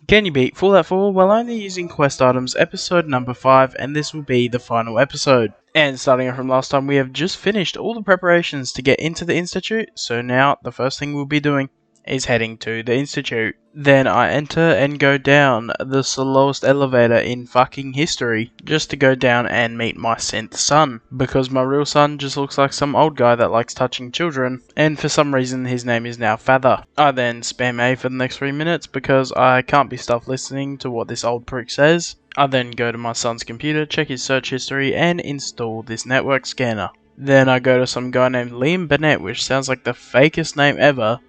Can you beat Fallout 4 while only using quest items? Episode number 5, and this will be the final episode. And starting from last time, we have just finished all the preparations to get into the Institute, so now the first thing we'll be doing is heading to the Institute. Then I enter and go down the slowest elevator in fucking history, just to go down and meet my synth son, because my real son just looks like some old guy that likes touching children, and for some reason his name is now Father. I then spam A for the next 3 minutes because I can't be stopped listening to what this old prick says. I then go to my son's computer, check his search history, and install this network scanner. Then I go to some guy named Liam Burnett, which sounds like the fakest name ever.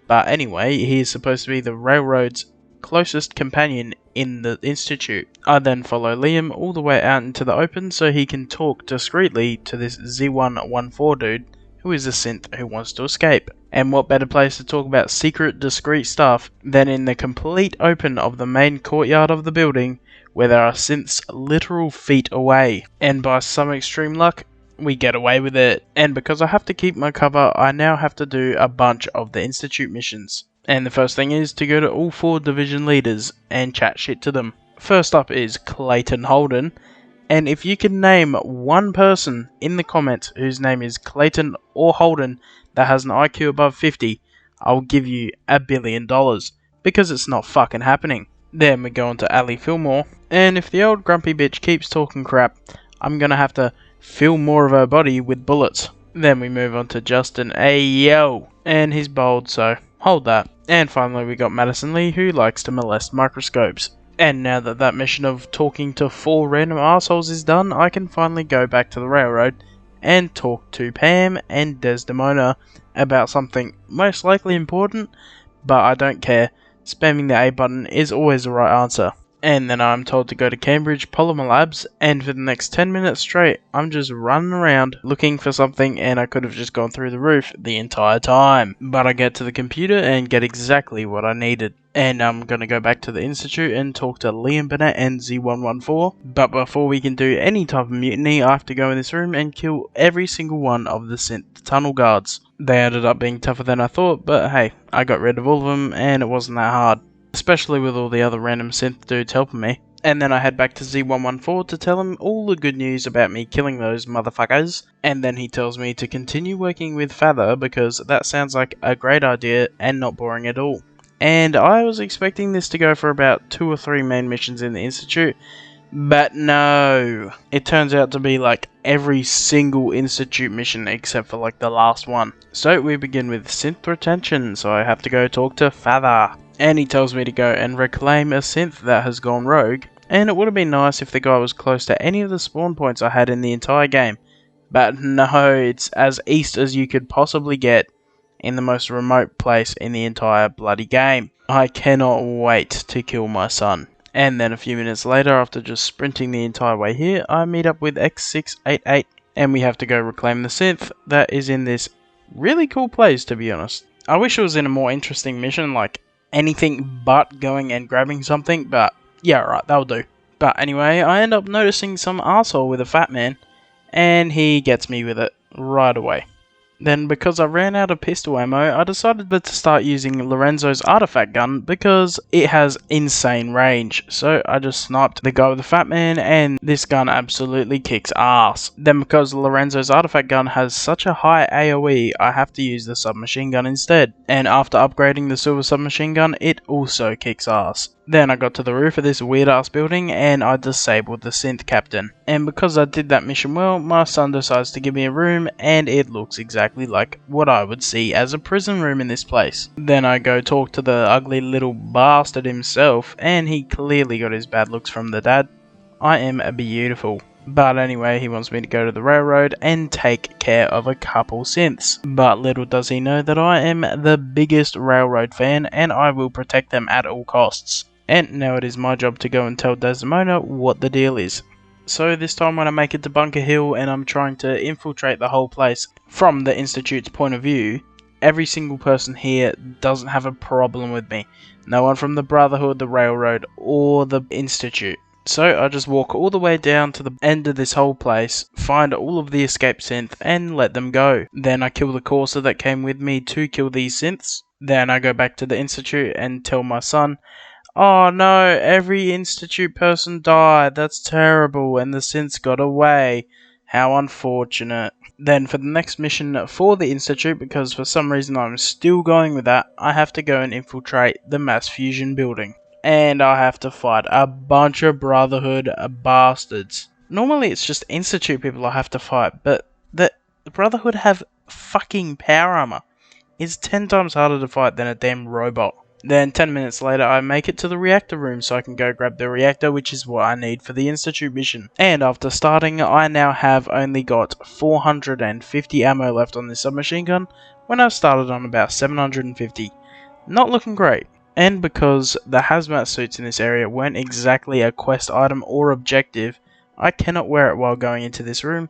But anyway, he is supposed to be the Railroad's closest companion in the Institute. I then follow Liam all the way out into the open so he can talk discreetly to this Z114 dude, who is a synth who wants to escape. And what better place to talk about secret, discreet stuff than in the complete open of the main courtyard of the building, where there are synths literal feet away. And by some extreme luck, we get away with it. And because I have to keep my cover, I now have to do a bunch of the Institute missions. And the first thing is to go to all 4 division leaders and chat shit to them. First up is Clayton Holden. And if you can name one person in the comments whose name is Clayton or Holden that has an IQ above 50, I'll give you $1 billion. Because it's not fucking happening. Then we go on to Ali Fillmore. And if the old grumpy bitch keeps talking crap, I'm gonna have to fill more of her body with bullets. Then we move on to Justin Ayo, and he's bold, so hold that. And finally we got Madison Lee, who likes to molest microscopes. And now that that mission of talking to 4 random assholes is done, I can finally go back to the railroad and talk to Pam and Desdemona about something most likely important, but I don't care. Spamming the A button is always the right answer. And then I'm told to go to Cambridge Polymer Labs, and for the next 10 minutes straight, I'm just running around looking for something, and I could have just gone through the roof the entire time. But I get to the computer and get exactly what I needed. And I'm going to go back to the Institute and talk to Liam Burnett and Z114. But before we can do any type of mutiny, I have to go in this room and kill every single one of the synth tunnel guards. They ended up being tougher than I thought, but hey, I got rid of all of them and it wasn't that hard. Especially with all the other random synth dudes helping me. And then I head back to Z114 to tell him all the good news about me killing those motherfuckers. And then he tells me to continue working with Father because that sounds like a great idea and not boring at all. And I was expecting this to go for about 2 or 3 main missions in the Institute, but no. It turns out to be like every single Institute mission except for like the last one. So we begin with synth retention, so I have to go talk to Father. And he tells me to go and reclaim a synth that has gone rogue. And it would have been nice if the guy was close to any of the spawn points I had in the entire game. But no, it's as east as you could possibly get in the most remote place in the entire bloody game. I cannot wait to kill my son. And then a few minutes later, after just sprinting the entire way here, I meet up with X688. And we have to go reclaim the synth that is in this really cool place, to be honest. I wish it was in a more interesting mission, like anything but going and grabbing something, but yeah, right, that'll do. But anyway, I end up noticing some arsehole with a fat man, and he gets me with it right away. Then, because I ran out of pistol ammo, I decided to start using Lorenzo's artifact gun because it has insane range. So I just sniped the guy with the fat man, and this gun absolutely kicks ass. Then, because Lorenzo's artifact gun has such a high AoE, I have to use the submachine gun instead. And after upgrading the silver submachine gun, it also kicks ass. Then I got to the roof of this weird ass building and I disabled the synth captain. And because I did that mission well, my son decides to give me a room and it looks exactly like what I would see as a prison room in this place. Then I go talk to the ugly little bastard himself and he clearly got his bad looks from the dad. I am beautiful. But anyway, he wants me to go to the railroad and take care of a couple synths. But little does he know that I am the biggest railroad fan and I will protect them at all costs. And now it is my job to go and tell Desdemona what the deal is. So this time when I make it to Bunker Hill and I'm trying to infiltrate the whole place from the Institute's point of view, every single person here doesn't have a problem with me. No one from the Brotherhood, the Railroad, or the Institute. So I just walk all the way down to the end of this whole place, find all of the escape synth, and let them go. Then I kill the Corsa that came with me to kill these synths. Then I go back to the Institute and tell my son, Oh no, every Institute person died. That's terrible, and the synths got away. How unfortunate. Then for the next mission for the Institute, because for some reason I'm still going with that, I have to go and infiltrate the mass fusion building. And I have to fight a bunch of Brotherhood bastards. Normally it's just Institute people I have to fight, but the Brotherhood have fucking power armor. It's 10 times harder to fight than a damn robot. Then 10 minutes later I make it to the reactor room so I can go grab the reactor, which is what I need for the Institute mission. And after starting, I now have only got 450 ammo left on this submachine gun when I started on about 750. Not looking great. And because the hazmat suits in this area weren't exactly a quest item or objective, I cannot wear it while going into this room,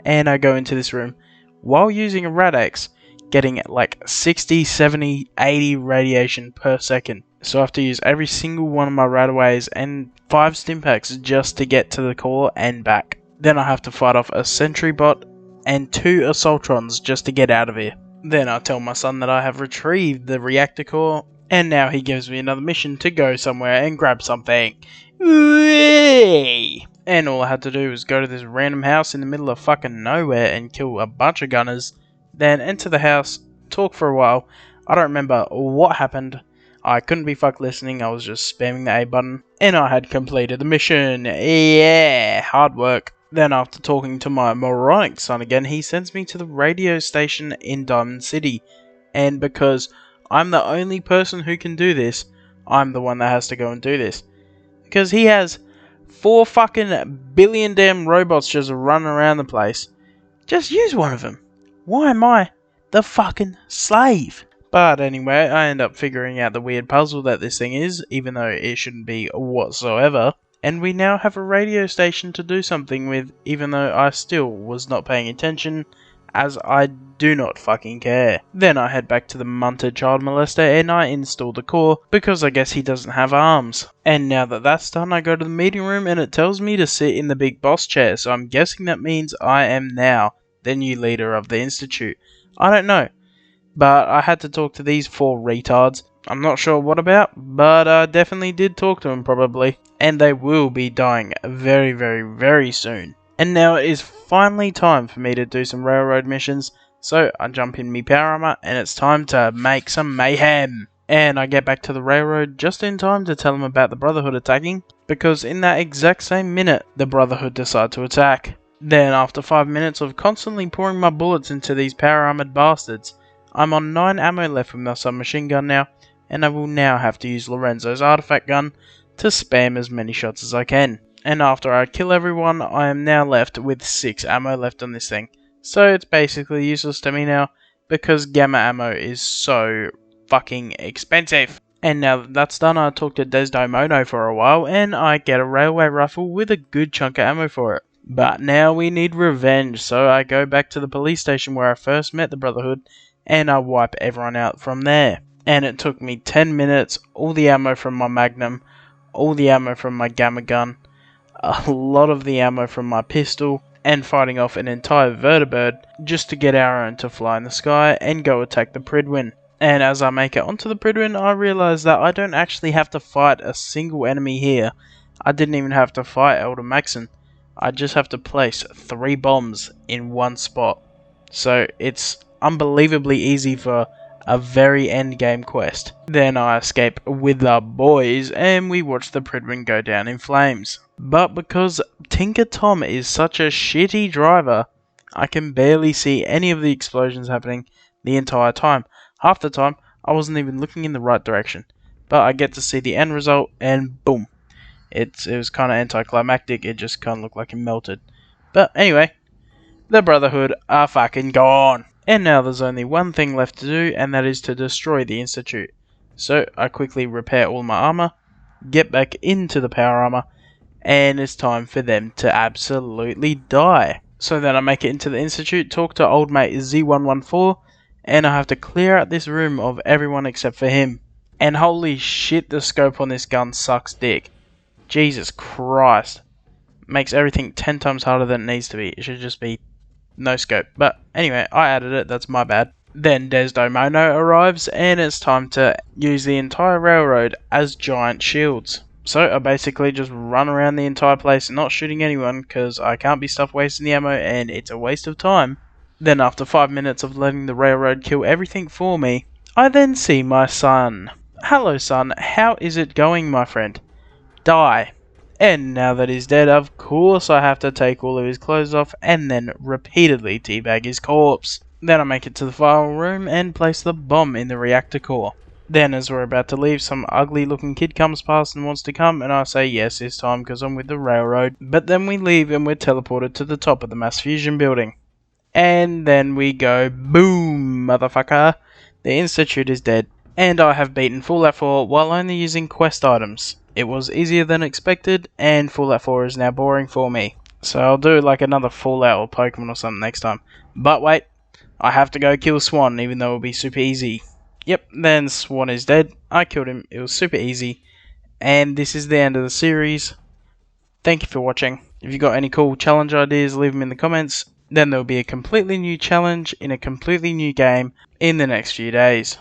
and I go into this room while using a Rad-X, getting like 60, 70, 80 radiation per second. So I have to use every single one of my Radaways and 5 Stimpaks just to get to the core and back. Then I have to fight off a Sentry bot and 2 Assaultrons just to get out of here. Then I tell my son that I have retrieved the reactor core, and now he gives me another mission to go somewhere and grab something. Whee! And all I had to do was go to this random house in the middle of fucking nowhere and kill a bunch of gunners. Then enter the house, talk for a while. I don't remember what happened. I couldn't be fucked listening, I was just spamming the A button. And I had completed the mission. Yeah, hard work. Then after talking to my moronic son again, he sends me to the radio station in Diamond City. And because I'm the only person who can do this, I'm the one that has to go and do this. Because he has 4 fucking billion damn robots just running around the place. Just use one of them. Why am I the fucking slave? But anyway, I end up figuring out the weird puzzle that this thing is, even though it shouldn't be whatsoever. And we now have a radio station to do something with, even though I still was not paying attention, as I do not fucking care. Then I head back to the Munter child molester and I install the core, because I guess he doesn't have arms. And now that that's done, I go to the meeting room and it tells me to sit in the big boss chair, so I'm guessing that means I am now the new leader of the Institute. I don't know, but I had to talk to these 4 retards. I'm not sure what about, but I definitely did talk to them probably. And they will be dying very, very, very soon. And now it is finally time for me to do some railroad missions, so I jump in me power armor and it's time to make some mayhem. And I get back to the railroad just in time to tell them about the Brotherhood attacking, because in that exact same minute, the Brotherhood decide to attack. Then after 5 minutes of constantly pouring my bullets into these power armored bastards, I'm on 9 ammo left with my submachine gun now, and I will now have to use Lorenzo's artifact gun to spam as many shots as I can. And after I kill everyone, I am now left with 6 ammo left on this thing. So it's basically useless to me now, because gamma ammo is so fucking expensive. And now that that's done, I talk to Desdemona for a while, and I get a railway rifle with a good chunk of ammo for it. But now we need revenge, so I go back to the police station where I first met the Brotherhood, and I wipe everyone out from there. And it took me 10 minutes, all the ammo from my Magnum, all the ammo from my Gamma gun, a lot of the ammo from my pistol, and fighting off an entire vertibird just to get our own to fly in the sky and go attack the Pridwin. And as I make it onto the Pridwin, I realise that I don't actually have to fight a single enemy here. I didn't even have to fight Elder Maxon. I just have to place 3 bombs in one spot. So it's unbelievably easy for a very end game quest. Then I escape with the boys and we watch the Pridwin go down in flames. But because Tinker Tom is such a shitty driver, I can barely see any of the explosions happening the entire time. Half the time, I wasn't even looking in the right direction. But I get to see the end result and boom. It was kind of anticlimactic, it just kind of looked like it melted. But anyway, the Brotherhood are fucking gone. And now there's only one thing left to do, and that is to destroy the Institute. So I quickly repair all my armor, get back into the power armor, and it's time for them to absolutely die. So then I make it into the Institute, talk to old mate Z114, and I have to clear out this room of everyone except for him. And holy shit, the scope on this gun sucks dick. Jesus Christ. Makes everything 10 times harder than it needs to be. It should just be no scope. But anyway, I added it, that's my bad. Then Desdemona arrives, and it's time to use the entire railroad as giant shields. So I basically just run around the entire place not shooting anyone because I can't be stuff wasting the ammo and it's a waste of time. Then after 5 minutes of letting the railroad kill everything for me, I then see my son. Hello son, how is it going my friend? Die. And now that he's dead, of course I have to take all of his clothes off and then repeatedly teabag his corpse. Then I make it to the final room and place the bomb in the reactor core. Then as we're about to leave, some ugly looking kid comes past and wants to come, and I say yes this time because I'm with the railroad. But then we leave and we're teleported to the top of the mass fusion building. And then we go boom, motherfucker. The Institute is dead. And I have beaten Fallout 4 while only using quest items. It was easier than expected, and Fallout 4 is now boring for me. So I'll do like another Fallout or Pokemon or something next time. But wait, I have to go kill Swan, even though it'll be super easy. Yep, then Swan is dead. I killed him. It was super easy. And this is the end of the series. Thank you for watching. If you got any cool challenge ideas, leave them in the comments. Then there will be a completely new challenge in a completely new game in the next few days.